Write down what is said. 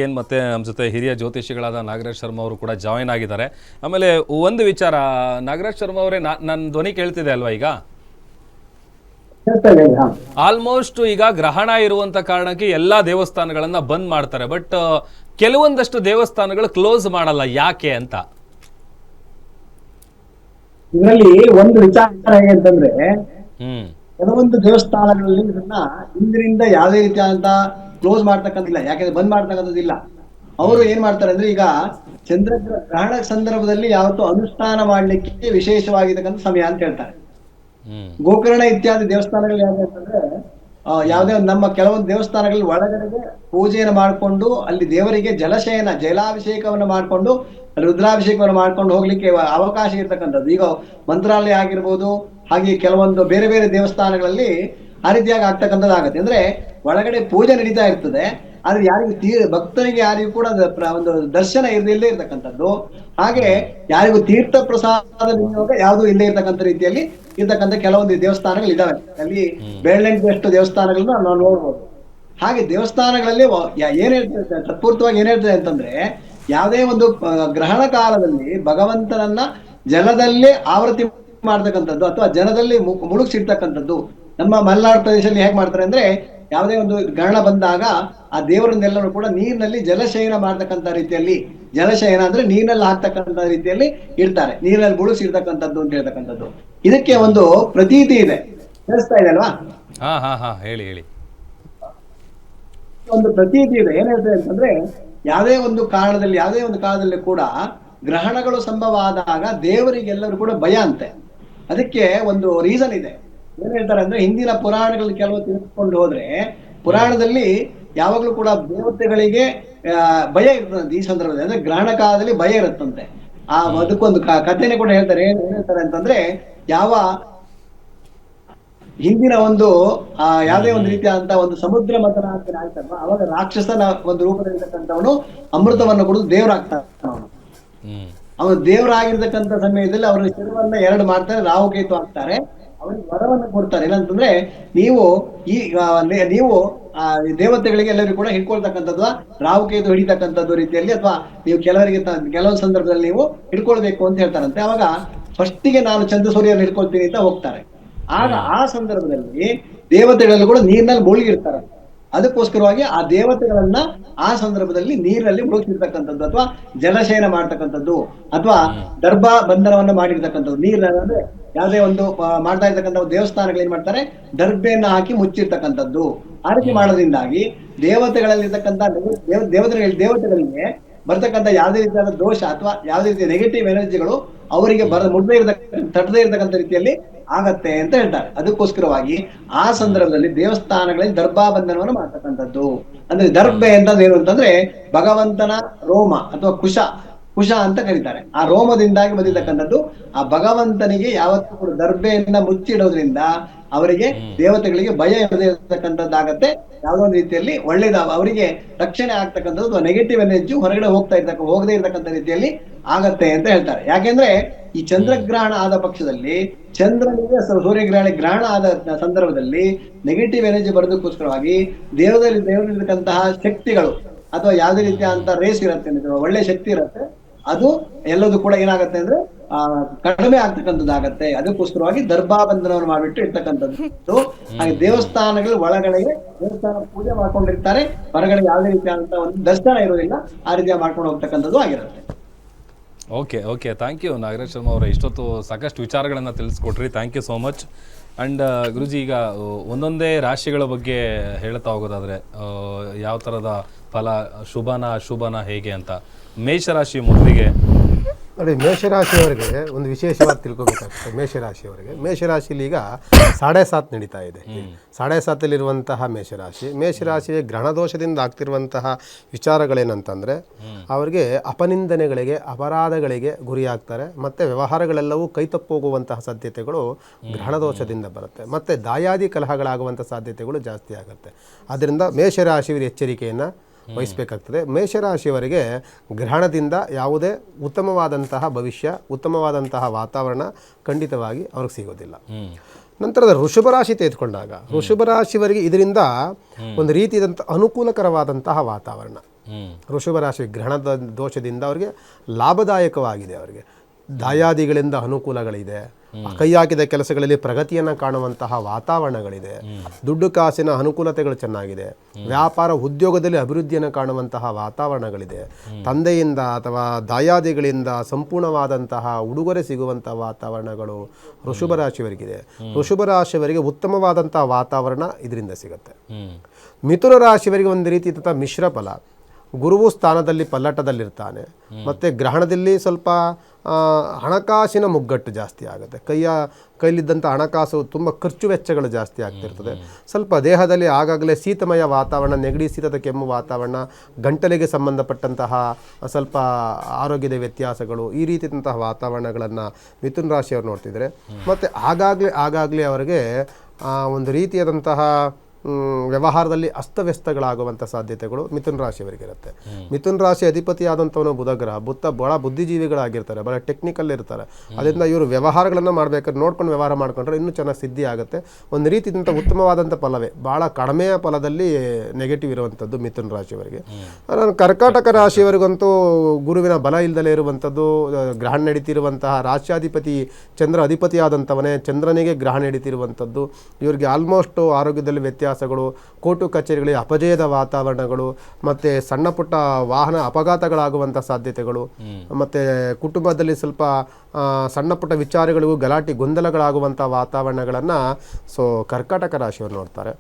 ಏನು ಮತ್ತೆ ನಮ್ಮ ಜೊತೆ ಹಿರಿಯ ಜ್ಯೋತಿಷಿಗಳಾದ ನಾಗರಾಜ್ ಶರ್ಮಾ ಅವರು ಕೂಡ ಜಾಯಿನ್ ಆಗಿದ್ದಾರೆ. ಆಮೇಲೆ ಒಂದು ವಿಚಾರ, ನಾಗರಾಜ್ ಶರ್ಮಾ ಅವರೇ, ನನ್ನ ಧ್ವನಿ ಕೇಳ್ತಿದೆ ಅಲ್ವಾ ಈಗ? ಆಲ್ಮೋಸ್ಟ್ ಈಗ ಗ್ರಹಣ ಇರುವಂತ ಕಾರಣಕ್ಕೆ ಎಲ್ಲಾ ದೇವಸ್ಥಾನಗಳನ್ನ ಬಂದ್ ಮಾಡ್ತಾರೆ, ಬಟ್ ಕೆಲವೊಂದಷ್ಟು ದೇವಸ್ಥಾನಗಳು ಕ್ಲೋಸ್ ಮಾಡಲ್ಲ, ಯಾಕೆ ಅಂತ? ಇದರಲ್ಲಿ ಒಂದು ವಿಚಾರ ಹೇಗೆ ಅಂತಂದ್ರೆ, ಕೆಲವೊಂದು ದೇವಸ್ಥಾನಗಳಲ್ಲಿ ಇದನ್ನ ಹಿಂದಿನಿಂದ ಯಾವುದೇ ರೀತಿಯಾದಂತ ಕ್ಲೋಸ್ ಮಾಡ್ತಕ್ಕಂತಿಲ್ಲ, ಯಾಕೆಂದ್ರೆ ಬಂದ್ ಮಾಡ್ತಕ್ಕಂಥದ್ದಿಲ್ಲ. ಅವರು ಏನ್ ಮಾಡ್ತಾರೆ ಅಂದ್ರೆ, ಈಗ ಗ್ರಹಣ ಸಂದರ್ಭದಲ್ಲಿ ಯಾವತ್ತೂ ಅನುಷ್ಠಾನ ಮಾಡ್ಲಿಕ್ಕೆ ವಿಶೇಷವಾಗಿರ್ತಕ್ಕಂಥ ಸಮಯ ಅಂತ ಹೇಳ್ತಾರೆ. ಗೋಕರ್ಣ ಇತ್ಯಾದಿ ದೇವಸ್ಥಾನಗಳು ಯಾವ್ದು ಅಂತಂದ್ರೆ, ಯಾವುದೇ ನಮ್ಮ ಕೆಲವೊಂದು ದೇವಸ್ಥಾನಗಳಲ್ಲಿ ಒಳಗಡೆಗೆ ಪೂಜೆಯನ್ನು ಮಾಡಿಕೊಂಡು ಅಲ್ಲಿ ದೇವರಿಗೆ ಜಲಾಭಿಷೇಕವನ್ನು ಮಾಡಿಕೊಂಡು ರುದ್ರಾಭಿಷೇಕವನ್ನು ಮಾಡ್ಕೊಂಡು ಹೋಗ್ಲಿಕ್ಕೆ ಅವಕಾಶ ಇರ್ತಕ್ಕಂಥದ್ದು. ಈಗ ಮಂತ್ರಾಲಯ ಆಗಿರ್ಬೋದು, ಹಾಗೆ ಕೆಲವೊಂದು ಬೇರೆ ಬೇರೆ ದೇವಸ್ಥಾನಗಳಲ್ಲಿ ಆ ರೀತಿಯಾಗಿ ಆಗ್ತಕ್ಕಂಥದ್ದಾಗತ್ತೆ. ಅಂದ್ರೆ ಒಳಗಡೆ ಪೂಜೆ ನಡೀತಾ ಇರ್ತದೆ, ಆದ್ರೆ ಯಾರಿಗೂ ಭಕ್ತರಿಗೆ ಯಾರಿಗೂ ಕೂಡ ಒಂದು ದರ್ಶನ ಇಲ್ಲದೆ ಇರ್ತಕ್ಕಂಥದ್ದು. ಹಾಗೆ ಯಾರಿಗೂ ತೀರ್ಥ ಪ್ರಸಾದ ವಿನಿಯೋಗ ಯಾವುದು ಇಲ್ಲದೆ ಇರ್ತಕ್ಕಂಥ ರೀತಿಯಲ್ಲಿ ಇರ್ತಕ್ಕಂಥ ಕೆಲವೊಂದು ದೇವಸ್ಥಾನಗಳು ಇದಾವೆ. ಅಲ್ಲಿ ಬೆರಳೆಂಟು ದೇವಸ್ಥಾನಗಳನ್ನ ನಾವು ನೋಡ್ಬೋದು. ಹಾಗೆ ದೇವಸ್ಥಾನಗಳಲ್ಲಿ ಏನ್ ಹೇಳ್ತದೆ, ತತ್ಪೂರ್ತವಾಗಿ ಏನ್ ಹೇಳ್ತದೆ ಅಂತಂದ್ರೆ, ಯಾವುದೇ ಒಂದು ಗ್ರಹಣ ಕಾಲದಲ್ಲಿ ಭಗವಂತನನ್ನ ಜಲದಲ್ಲೇ ಆವೃತ್ತಿ ಮಾಡ್ತಕ್ಕಂಥದ್ದು ಅಥವಾ ಜನದಲ್ಲಿ ಮುಳುಗಿಸಿರ್ತಕ್ಕಂಥದ್ದು. ನಮ್ಮ ಮಲೆನಾಡು ಪ್ರದೇಶದಲ್ಲಿ ಹೇಗೆ ಮಾಡ್ತಾರೆ ಅಂದ್ರೆ, ಯಾವುದೇ ಒಂದು ಗ್ರಹಣ ಬಂದಾಗ ಆ ದೇವರನ್ನೆಲ್ಲರೂ ಕೂಡ ನೀರಿನಲ್ಲಿ ಜಲಶಯನ ಮಾಡ್ತಕ್ಕಂಥ ರೀತಿಯಲ್ಲಿ, ಜಲಶಯನ ಅಂದ್ರೆ ನೀರಿನಲ್ಲಿ ಹಾಕ್ತಕ್ಕಂಥ ರೀತಿಯಲ್ಲಿ ಇಡ್ತಾರೆ, ನೀರಿನಲ್ಲಿ ಮುಳುಗಿಸಿರ್ತಕ್ಕಂಥದ್ದು ಅಂತ ಹೇಳ್ತಕ್ಕಂಥದ್ದು. ಇದಕ್ಕೆ ಒಂದು ಪ್ರತೀತಿ ಇದೆ, ಕೇಳಿಸ್ತಾ ಇದೆ ಅಲ್ವಾ? ಹೇಳಿ ಹೇಳಿ. ಒಂದು ಪ್ರತೀತಿ ಇದೆ, ಏನ್ ಹೇಳ್ತದೆ ಅಂತಂದ್ರೆ, ಯಾವುದೇ ಒಂದು ಕಾಲದಲ್ಲಿ ಕೂಡ ಗ್ರಹಣಗಳು ಸಂಭವ ಆದಾಗ ದೇವರಿಗೆಲ್ಲರೂ ಕೂಡ ಭಯ ಅಂತೆ. ಅದಕ್ಕೆ ಒಂದು ರೀಸನ್ ಇದೆ. ಏನ್ ಹೇಳ್ತಾರೆ ಅಂದ್ರೆ, ಹಿಂದಿನ ಪುರಾಣಗಳಲ್ಲಿ ಕೆಲವು ತಿಳ್ಕೊಂಡು ಹೋದ್ರೆ, ಪುರಾಣದಲ್ಲಿ ಯಾವಾಗ್ಲೂ ಕೂಡ ದೇವತೆಗಳಿಗೆ ಭಯ ಇರ್ತದಂತೆ. ಈ ಸಂದರ್ಭದಲ್ಲಿ ಅಂದ್ರೆ ಗ್ರಹಣ ಕಾಲದಲ್ಲಿ ಭಯ ಇರುತ್ತಂತೆ. ಅದಕ್ಕೊಂದು ಕಥೆನೆ ಕೂಡ ಹೇಳ್ತಾರೆ. ಏನ್ ಹೇಳ್ತಾರೆ ಅಂತಂದ್ರೆ, ಹಿಂದಿನ ಒಂದು ಯಾವುದೇ ಒಂದು ರೀತಿಯಾದಂತ ಒಂದು ಸಮುದ್ರ ಮಥನ ಅಂತ ಆಯ್ತಲ್ವ, ಅವಾಗ ರಾಕ್ಷಸನ ಒಂದು ರೂಪದಲ್ಲಿರ್ತಕ್ಕಂಥವನು ಅಮೃತವನ್ನು ಕುಡಿದು ದೇವರಾಗ್ತಾನೆ. ಅವನು ದೇವರಾಗಿರ್ತಕ್ಕಂಥ ಸಮಯದಲ್ಲಿ ಅವರ ಶಿರವನ್ನ ಎರಡು ಮಾಡ್ತಾರೆ, ರಾಹುಕೇತು ಆಗ್ತಾರೆ. ಅವರಿಗೆ ವರವನ್ನು ಕೊಡ್ತಾರೆ. ಏನಂತಂದ್ರೆ, ನೀವು ದೇವತೆಗಳಿಗೆ ಎಲ್ಲರಿಗೂ ಕೂಡ ಹಿಡ್ಕೊಳ್ತಕ್ಕಂಥದ್ದು, ರಾಹುಕೇತು ಹಿಡಿತಕ್ಕಂಥದ್ದು ರೀತಿಯಲ್ಲಿ, ಅಥವಾ ನೀವು ಕೆಲವೊಂದು ಸಂದರ್ಭದಲ್ಲಿ ನೀವು ಹಿಡ್ಕೊಳ್ಬೇಕು ಅಂತ ಹೇಳ್ತಾರಂತೆ. ಅವಾಗ ಫಸ್ಟಿಗೆ ನಾನು ಚಂದ್ರ ಸೂರ್ಯನ ಹಿಡ್ಕೊಳ್ತೀನಿ ಅಂತ ಹೋಗ್ತಾರೆ. ಆಗ ಆ ಸಂದರ್ಭದಲ್ಲಿ ದೇವತೆಗಳೆಲ್ಲ ಕೂಡ ನೀರಿನಲ್ಲಿ ಮುಳುಗಿರ್ತಾರೆ. ಅದಕ್ಕೋಸ್ಕರವಾಗಿ ಆ ದೇವತೆಗಳನ್ನ ಆ ಸಂದರ್ಭದಲ್ಲಿ ನೀರಿನಲ್ಲಿ ಮುಳುಗಿಸಿರ್ತಕ್ಕಂಥದ್ದು ಅಥವಾ ಜಲಶಯನ ಮಾಡ್ತಕ್ಕಂಥದ್ದು ಅಥವಾ ದರ್ಭಾ ಬಂಧನವನ್ನ ಮಾಡಿರ್ತಕ್ಕಂಥದ್ದು. ನೀರಿನಲ್ಲಿ ಯಾವುದೇ ಒಂದು ಮಾಡ್ತಾ ಇರ್ತಕ್ಕಂಥ ದೇವಸ್ಥಾನಗಳು ಏನ್ ಮಾಡ್ತಾರೆ, ದರ್ಬೆಯನ್ನ ಹಾಕಿ ಮುಚ್ಚಿರ್ತಕ್ಕಂಥದ್ದು. ಆ ರೀತಿ ಮಾಡೋದ್ರಿಂದಾಗಿ ದೇವತೆಗಳಲ್ಲಿರ್ತಕ್ಕಂಥ ದೇವತೆಗಳಿಗೆ ಬರ್ತಕ್ಕಂಥ ಯಾವುದೇ ರೀತಿಯಾದ ದೋಷ ಅಥವಾ ಯಾವುದೇ ರೀತಿಯ ನೆಗೆಟಿವ್ ಎನರ್ಜಿಗಳು ಅವರಿಗೆ ತಟ್ಟದೇ ಇರತಕ್ಕಂಥ ರೀತಿಯಲ್ಲಿ ಆಗತ್ತೆ ಅಂತ ಹೇಳ್ತಾರೆ. ಅದಕ್ಕೋಸ್ಕರವಾಗಿ ಆ ಸಂದರ್ಭದಲ್ಲಿ ದೇವಸ್ಥಾನಗಳಲ್ಲಿ ದರ್ಭಾ ಬಂಧನವನ್ನು ಮಾಡ್ತಕ್ಕಂಥದ್ದು. ಅಂದ್ರೆ ದರ್ಬೆ ಅಂತ ಏನು ಅಂತಂದ್ರೆ, ಭಗವಂತನ ರೋಮ ಅಥವಾ ಕುಶ ಅಂತ ಕರೀತಾರೆ. ಆ ರೋಮದಿಂದಾಗಿ ಬಂದಿರತಕ್ಕಂಥದ್ದು. ಆ ಭಗವಂತನಿಗೆ ಯಾವತ್ತೂ ಕೂಡ ದರ್ಬೆಯನ್ನ ಮುಚ್ಚಿಡೋದ್ರಿಂದ ಅವರಿಗೆ ದೇವತೆಗಳಿಗೆ ಭಯ ಇರದೇ ಇರತಕ್ಕಂಥದ್ದಾಗತ್ತೆ. ಯಾವುದೋ ಒಂದು ರೀತಿಯಲ್ಲಿ ಅವರಿಗೆ ರಕ್ಷಣೆ ಆಗ್ತಕ್ಕಂಥದ್ದು, ನೆಗೆಟಿವ್ ಎನರ್ಜಿ ಹೊರಗಡೆ ಹೋಗದೇ ಇರತಕ್ಕಂಥ ರೀತಿಯಲ್ಲಿ ಆಗತ್ತೆ ಅಂತ ಹೇಳ್ತಾರೆ. ಯಾಕೆಂದ್ರೆ ಈ ಚಂದ್ರಗ್ರಹಣ ಆದ ಪಕ್ಷದಲ್ಲಿ, ಚಂದ್ರನಿಗೆ ಸೂರ್ಯಗ್ರಹಣ ಆದ ಸಂದರ್ಭದಲ್ಲಿ ನೆಗೆಟಿವ್ ಎನರ್ಜಿ ಬರೋದಕ್ಕೋಸ್ಕರವಾಗಿ ದೇವರಲ್ಲಿರ್ತಕ್ಕಂತಹ ಶಕ್ತಿಗಳು ಅಥವಾ ಯಾವುದೇ ರೀತಿಯಾದಂತಹ ರೇಸ್ ಇರುತ್ತೆ, ಒಳ್ಳೆ ಶಕ್ತಿ ಇರುತ್ತೆ, ಅದು ಎಲ್ಲದೂ ಕೂಡ ಏನಾಗತ್ತೆ ಅಂದ್ರೆ ಕಡಿಮೆ ಆಗ್ತಕ್ಕಂಥದ್ದಾಗತ್ತೆ. ಅದಕ್ಕೋಸ್ಕರವಾಗಿ ದರ್ಭಾ ಬಂಧನವನ್ನು ಮಾಡಿಬಿಟ್ಟು ಇರ್ತಕ್ಕಂಥದ್ದು. ಹಾಗೆ ದೇವಸ್ಥಾನಗಳು ಒಳಗಡೆಗೆ ದೇವಸ್ಥಾನ ಪೂಜೆ ಮಾಡ್ಕೊಂಡಿರ್ತಾರೆ, ಹೊರಗಡೆ ಯಾವುದೇ ರೀತಿಯಾದಂತಹ ಒಂದು ದರ್ಶನ ಇರೋದಿಲ್ಲ, ಆ ರೀತಿಯಾಗಿ ಮಾಡ್ಕೊಂಡು ಹೋಗ್ತಕ್ಕಂಥದ್ದು ಆಗಿರುತ್ತೆ. Okay thank you Nagaraj Sharma ಅವರ, ಇಷ್ಟೊತ್ತು ಸಾಕಷ್ಟು ವಿಚಾರಗಳನ್ನು ತಿಳಿಸ್ಕೊಟ್ರಿ. Thank you so much. And Guruji, ಈಗ ಒಂದೊಂದೇ ರಾಶಿಗಳ ಬಗ್ಗೆ ಹೇಳ್ತಾ ಹೋಗೋದಾದರೆ ಯಾವ ಥರದ ಫಲ, ಅಶುಭನ ಹೇಗೆ ಅಂತ, ಮೇಷರಾಶಿ ಮೊದಲಿಗೆ ನೋಡಿ, ಮೇಷರಾಶಿಯವರಿಗೆ ಒಂದು ವಿಶೇಷವಾಗಿ ತಿಳ್ಕೊಬೇಕಾಗ್ತದೆ. ಮೇಷರಾಶಿಯಲ್ಲಿ ಈಗ 7.5 ನಡೀತಾ ಇದೆ. 7.5 ಮೇಷರಾಶಿಗೆ ಗ್ರಹಣದೋಷದಿಂದ ಆಗ್ತಿರುವಂತಹ ವಿಚಾರಗಳೇನಂತಂದರೆ, ಅವರಿಗೆ ಅಪನಿಂದನೆಗಳಿಗೆ, ಅಪರಾಧಗಳಿಗೆ ಗುರಿಯಾಗ್ತಾರೆ. ಮತ್ತು ವ್ಯವಹಾರಗಳೆಲ್ಲವೂ ಕೈತಪ್ಪೋಗುವಂತಹ ಸಾಧ್ಯತೆಗಳು ಗ್ರಹಣದೋಷದಿಂದ ಬರುತ್ತೆ. ಮತ್ತು ದಾಯಾದಿ ಕಲಹಗಳಾಗುವಂಥ ಸಾಧ್ಯತೆಗಳು ಜಾಸ್ತಿ ಆಗುತ್ತೆ. ಆದ್ದರಿಂದ ಮೇಷರಾಶಿಯವರು ಎಚ್ಚರಿಕೆಯನ್ನು ವಹಿಸಬೇಕಾಗ್ತದೆ. ಮೇಷರಾಶಿಯವರಿಗೆ ಗ್ರಹಣದಿಂದ ಯಾವುದೇ ಉತ್ತಮವಾದಂತಹ ಭವಿಷ್ಯ, ಉತ್ತಮವಾದಂತಹ ವಾತಾವರಣ ಖಂಡಿತವಾಗಿ ಅವ್ರಿಗೆ ಸಿಗೋದಿಲ್ಲ. ನಂತರದ ವೃಷಭ ರಾಶಿ ತೆಗೆದುಕೊಂಡಾಗ ವೃಷಭ ರಾಶಿಯವರಿಗೆ ಇದರಿಂದ ಒಂದು ರೀತಿಯಾದಂಥ ಅನುಕೂಲಕರವಾದಂತಹ ವಾತಾವರಣ. ವೃಷಭ ರಾಶಿ ಗ್ರಹಣದ ದೋಷದಿಂದ ಅವರಿಗೆ ಲಾಭದಾಯಕವಾಗಿದೆ. ಅವರಿಗೆ ದಾಯಾದಿಗಳಿಂದ ಅನುಕೂಲಗಳಿದೆ, ಕೈ ಹಾಕಿದ ಕೆಲಸಗಳಲ್ಲಿ ಪ್ರಗತಿಯನ್ನು ಕಾಣುವಂತಹ ವಾತಾವರಣಗಳಿದೆ, ದುಡ್ಡು ಕಾಸಿನ ಅನುಕೂಲತೆಗಳು ಚೆನ್ನಾಗಿದೆ, ವ್ಯಾಪಾರ ಉದ್ಯೋಗದಲ್ಲಿ ಅಭಿವೃದ್ಧಿಯನ್ನು ಕಾಣುವಂತಹ ವಾತಾವರಣಗಳಿದೆ, ತಂದೆಯಿಂದ ಅಥವಾ ದಾಯಾದಿಗಳಿಂದ ಸಂಪೂರ್ಣವಾದಂತಹ ಉಡುಗೊರೆ ಸಿಗುವಂತಹ ವಾತಾವರಣಗಳು ವೃಷಭ ರಾಶಿಯವರಿಗಿದೆ. ವೃಷಭ ರಾಶಿಯವರಿಗೆ ಉತ್ತಮವಾದಂತಹ ವಾತಾವರಣ ಇದರಿಂದ ಸಿಗುತ್ತೆ. ಮಿಥುನ ರಾಶಿಯವರಿಗೆ ಒಂದು ರೀತಿ ಮಿಶ್ರ ಫಲ. ಗುರುವು ಸ್ಥಾನದಲ್ಲಿ ಪಲ್ಲಟದಲ್ಲಿರ್ತಾನೆ, ಮತ್ತು ಗ್ರಹಣದಲ್ಲಿ ಸ್ವಲ್ಪ ಹಣಕಾಸಿನ ಮುಗ್ಗಟ್ಟು ಜಾಸ್ತಿ ಆಗುತ್ತೆ. ಕೈಲಿದ್ದಂಥ ಹಣಕಾಸು ತುಂಬ ಖರ್ಚು ವೆಚ್ಚಗಳು ಜಾಸ್ತಿ ಆಗ್ತಿರ್ತದೆ. ಸ್ವಲ್ಪ ದೇಹದಲ್ಲಿ ಆಗಾಗಲೇ ಶೀತಮಯ ವಾತಾವರಣ, ನೆಗಡಿ, ಶೀತದ ಕೆಮ್ಮು ವಾತಾವರಣ, ಗಂಟಲಿಗೆ ಸಂಬಂಧಪಟ್ಟಂತಹ ಸ್ವಲ್ಪ ಆರೋಗ್ಯದ ವ್ಯತ್ಯಾಸಗಳು, ಈ ರೀತಿಯಾದಂತಹ ವಾತಾವರಣಗಳನ್ನು ಮಿಥುನ ರಾಶಿಯವರು ನೋಡ್ತಿದ್ದಾರೆ. ಮತ್ತು ಆಗಾಗಲೇ ಅವರಿಗೆ ಒಂದು ರೀತಿಯಾದಂತಹ ವ್ಯವಹಾರದಲ್ಲಿ ಅಸ್ತವ್ಯಸ್ತಗಳಾಗುವಂಥ ಸಾಧ್ಯತೆಗಳು ಮಿಥುನ ರಾಶಿಯವರಿಗೆ ಇರುತ್ತೆ. ಮಿಥುನ ರಾಶಿ ಅಧಿಪತಿಯಾದಂಥವನು ಬುಧ ಗ್ರಹ. ಭಾಳ ಬುದ್ಧಿಜೀವಿಗಳಾಗಿರ್ತಾರೆ, ಭಾಳ ಟೆಕ್ನಿಕಲ್ ಇರ್ತಾರೆ. ಅದರಿಂದ ಇವರು ವ್ಯವಹಾರಗಳನ್ನು ಮಾಡಬೇಕಾದ್ರೆ ನೋಡ್ಕೊಂಡು ವ್ಯವಹಾರ ಮಾಡ್ಕೊಂಡ್ರೆ ಇನ್ನೂ ಚೆನ್ನಾಗಿ ಸಿದ್ಧಿ ಆಗುತ್ತೆ. ಒಂದು ರೀತಿಯಿಂದ ಉತ್ತಮವಾದಂಥ ಫಲವೇ, ಭಾಳ ಕಡಿಮೆಯ ಫಲದಲ್ಲಿ ನೆಗೆಟಿವ್ ಇರುವಂಥದ್ದು ಮಿಥುನ ರಾಶಿಯವರಿಗೆ. ನಾನು ಕರ್ಕಾಟಕ ರಾಶಿಯವರಿಗಂತೂ ಗುರುವಿನ ಬಲ ಇಲ್ಲದಲೇ ಇರುವಂಥದ್ದು, ಗ್ರಹಣ ನಡೀತಿರುವಂತಹ ರಾಶ್ಯಾಧಿಪತಿ ಚಂದ್ರ ಅಧಿಪತಿಯಾದಂಥವನೇ, ಚಂದ್ರನಿಗೆ ಗ್ರಹಣ ನಡೀತಿರುವಂಥದ್ದು. ಇವರಿಗೆ ಆಲ್ಮೋಸ್ಟ್ ಆರೋಗ್ಯದಲ್ಲಿ ವ್ಯತ್ಯಾಸಗಳು, ಕೋರ್ಟು ಕಚೇರಿಗಳಿಗೆ ಅಪಜಯದ ವಾತಾವರಣಗಳು, ಮತ್ತು ಸಣ್ಣ ಪುಟ್ಟ ವಾಹನ ಅಪಘಾತಗಳಾಗುವಂಥ ಸಾಧ್ಯತೆಗಳು, ಮತ್ತು ಕುಟುಂಬದಲ್ಲಿ ಸ್ವಲ್ಪ ಸಣ್ಣ ಪುಟ್ಟ ವಿಚಾರಗಳಿಗೂ ಗಲಾಟೆ ಗೊಂದಲಗಳಾಗುವಂಥ ವಾತಾವರಣಗಳನ್ನು ಕರ್ಕಾಟಕ ರಾಶಿಯವರು ನೋಡ್ತಾರೆ.